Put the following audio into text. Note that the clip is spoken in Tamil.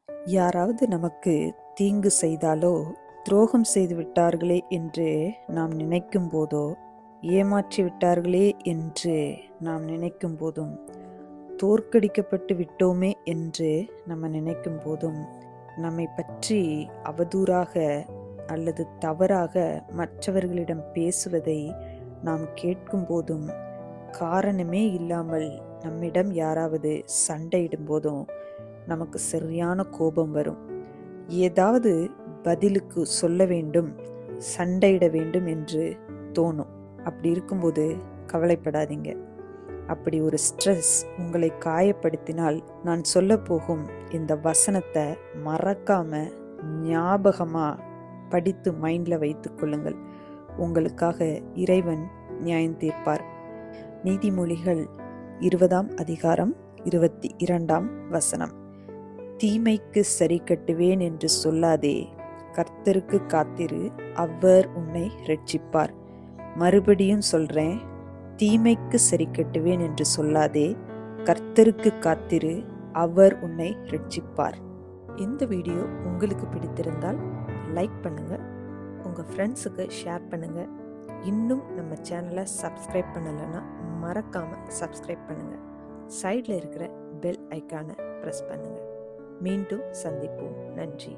யாராவது நமக்கு தீங்கு செய்தாலோ துரோகம் செய்து விட்டார்களே என்று நாம் நினைக்கும் போதோ, ஏமாற்றி விட்டார்களே என்று நாம் நினைக்கும் போதும், தோற்கடிக்கப்பட்டு விட்டோமே என்று நம்ம நினைக்கும் போதும், நம்மை பற்றி அவதூறாக அல்லது தவறாக மற்றவர்களிடம் பேசுவதை நாம் கேட்கும் போதும், காரணமே இல்லாமல் நம்மிடம் யாராவது சண்டையிடும் போதும் நமக்கு சரியான கோபம் வரும். ஏதாவது பதிலுக்கு சொல்ல வேண்டும், சண்டையிட வேண்டும் என்று தோணும். அப்படி இருக்கும்போது கவலைப்படாதீங்க. அப்படி ஒரு ஸ்ட்ரெஸ் உங்களை காயப்படுத்தினால், நான் சொல்ல போகும் இந்த வசனத்தை மறக்காம ஞாபகமா படித்து மைண்ட்ல வைத்துக் கொள்ளுங்கள். உங்களுக்காக இறைவன் நியாயம் தீர்ப்பார். நீதிமொழிகள் 20ஆம் அதிகாரம் 22ஆம் வசனம். தீமைக்கு சரி கட்டுவேன் என்று சொல்லாதே, கர்த்தருக்கு காத்திரு, அவர் உன்னை ரட்சிப்பார். மறுபடியும் சொல்றேன், தீமைக்கு சரி கட்டுவேன் என்று சொல்லாதே, கர்த்தருக்கு காத்திரு, அவர் உன்னை ரட்சிப்பார். இந்த வீடியோ உங்களுக்கு பிடித்திருந்தால் லைக் பண்ணுங்க, உங்க ஃப்ரெண்ட்ஸுக்கு ஷேர் பண்ணுங்க. இன்னும் நம்ம சேனலை சப்ஸ்கிரைப் பண்ணலைன்னா மறக்காம சப்ஸ்கிரைப் பண்ணுங்க. சைடில் இருக்கிற பெல் ஐக்கானை ப்ரெஸ் பண்ணுங்க. மீண்டும் சந்திப்போம். நன்றி.